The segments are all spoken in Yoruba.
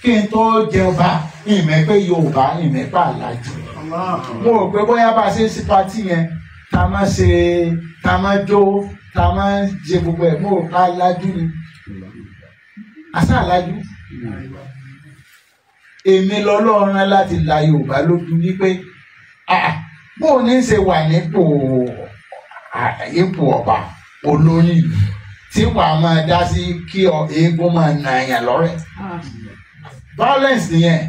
kí n tó jẹba ìmọ̀ pé Yorùbá ìmọ̀ pé àlàjù mo rò pé bóyá bá a ṣe sí pátì yẹn tá a máa jó tá a máa jẹ gbogbo ẹ̀ mo rò pé àlàjù ni àṣà àlàjù èmi lọ́lọ́run láti la Yorùbá lójú wípé bóun ní í ṣe wà nípò ọba olórí ìlú tí wàá máa dá sí kí eégún máa nà yàn lọ́rẹ́ violence nìyẹn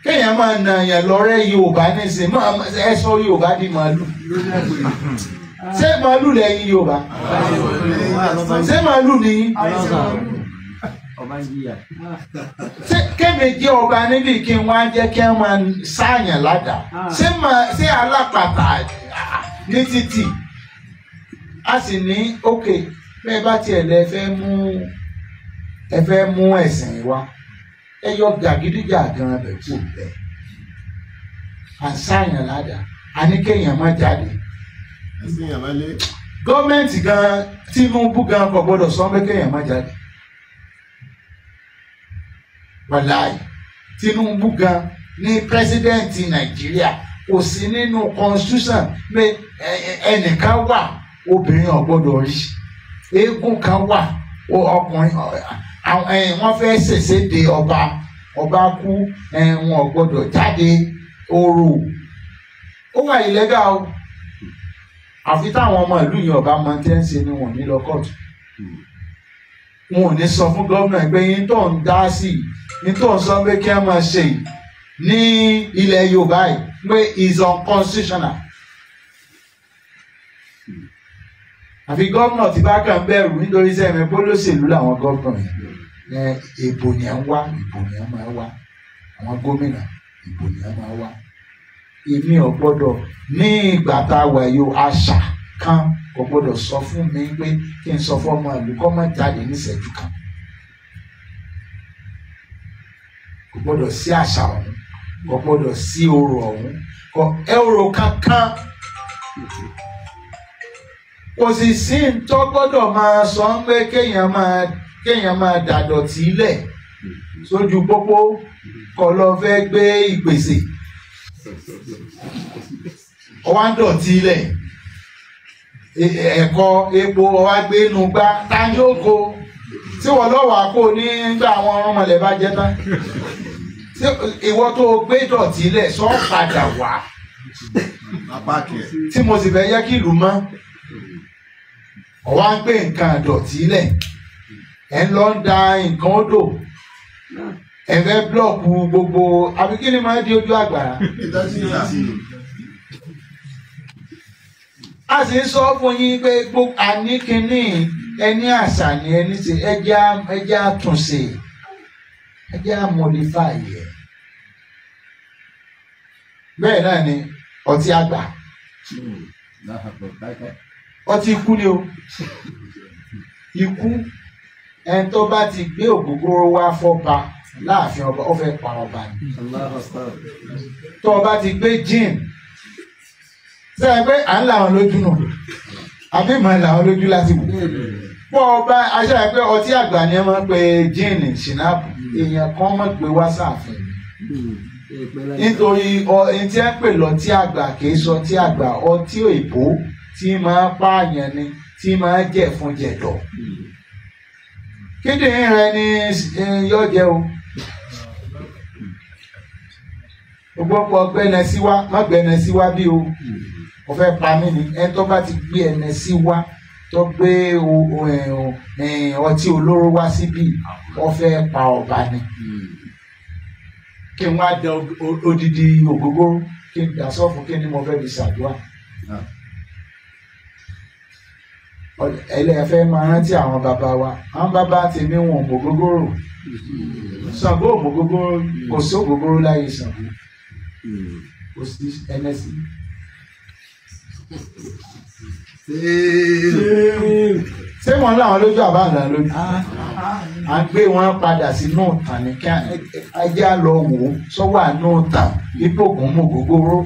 kéèyàn máa nà yàn lọ́rẹ́ Yorùbá nísìnyí ẹ sọ Yorùbá di màálù ṣé màálù lẹ́yìn Yorùbá ṣé màálù ni ṣé kémi jẹ́ ọba níbi kí n wá jẹ́ kí wọ́n máa sáàyàn ládàá ṣé alápàtà ní títì a sì ní òkè bẹ́ẹ̀ bá tiẹ̀ lẹ fẹ́ mú ẹ̀sìn wa ẹ yọ gàgídíjà gan bẹ̀ kú bẹ́ẹ̀ à ń sáàyàn ládàá a ní kéèyàn má jáde gọ́ọ̀mẹ̀ntì gan Tinubu gan kò gbọ́dọ̀ sọ pé kéèyàn má jáde. Wàláì Tinubu gan ní pírẹsidẹ́ǹtì Nàìjíríà kò sí nínú constitution pé ẹnìkan wà obìnrin ò gbọ́dọ̀ rí eégún kan wà ọkùnrin wọ́n fẹ́ ṣèṣèdè ọba kú wọn ò gbọ́dọ̀ jáde orò ó wà ìlẹ́gà o àfi táwọn ọmọ ìlú yìí ọba máa tẹ́ ń ṣe ni wọ́n ní lọ kóòtù wọn ò ní sọ fún gómìnà pé yín tó ń dá sí yín tó ń sọ pé kí wọ́n máa ṣe ní ilẹ̀ Yorùbá yìí pé is unconstitutional. àfi gómìnà tí bá kàn bẹ̀rù nítorí sẹ́mi pólóṣèlú làwọn gómìnà yẹn ìbò ni à ń wá ìbò ni à máa wá àwọn gómìnà ìbò ni à máa wá. èmi ò gbọ́dọ̀ ní ìgbà tá a wà yóò àṣà kan kò gbọ́dọ̀ sọ fún mi pé kí n sọ fún ọmọ ìlú kọ́ máa jáde níṣẹ́jú kan kò gbọ́dọ̀ sí àṣà ọ̀hún kò gbọ́dọ̀ sí orò ọ̀hún kò orò kankan kò sì sí ntọ́ gbọ́dọ̀ máa sọ pé kéèyàn máa dàdọ̀tí lẹ̀ sójú pópó kọ́ lọ fẹ́ gbé ìpèsè ọwọ́ ń dọ̀tí lẹ̀ ẹ̀kọ́ epo ọwá gbé inú gbá tani ó ko tí wọ́n lọ́wọ́ àpò nígbà àwọn ọmọlẹ̀ bá jẹ́ tán ìwọ tó gbé dọ̀tí lẹ̀ sọ padà wá tí mo sì fẹ́ yẹ kí ìlú mọ́ ọwá ń gbé nǹkan dọ̀tí lẹ̀ ẹ̀ ń lọ ń da nǹkan odò ẹ̀ fẹ́ blọọkù gbogbo àbí kí ni máa di ojú àgbàrá. a sì ń sọ fún yín pé gbogbo àníkíní ẹni àṣà ni ẹni ṣe ẹjẹ́ àtúnṣe ẹjẹ́ àmọ̀lífà yẹ. bẹ́ẹ̀ náà ni ọtí àgbà ọtí ikú ni o ikú ẹni tó bá ti gbé ògógóró wá fọ́ba láàfin ọba ó fẹ́ pa ọba ni tó o bá ti gbé gin sẹ́yìn pé à ń làwọn lójú nù àbí mà ń làwọn lójú láti wò pọ̀ ọba aṣáájú pé ọtí àgbà ni ẹ máa ń pe gin ṣìnáàpù èèyàn kan máa gbé wá sáàfin nítorí ẹni tí ẹ pè lọtí àgbà kì í sọ ọtí àgbà ọtí òyìnbó tí máa pààyàn ni tí máa jẹ̀ fún jẹ̀dọ̀ kíndìnrín rẹ ni yóò jẹ o gbogbo ọgbẹ́nẹ sí wá má gbẹ́nẹ sí wá bí o mo fẹ́ pa mí ni ẹni tó bá ti gbé ẹnẹ sí wá tó gbé ọtí olóró wá síbí wọ́n fẹ́ pa ọba ni kí n wá dẹ odidi ògógóró kí n dà sọ́ọ̀fù kí ni mo fẹ́ fi ṣàdúrà ẹlẹ́fẹ́ máa rántí àwọn bàbá wa àwọn bàbá tèmi wọn ògógóró Ṣàngó ògógóró kò sí ògógóró láyé Ṣàngó kò sí ẹnẹsì ṣé wọn láwọn lójú àbá àgbà lójú à ń gbé wọn padà sínú ìtàn ní kí ajá lọ wò ó sọ́wọ́ àánú ìtàn ipò ògùn mú ògógóró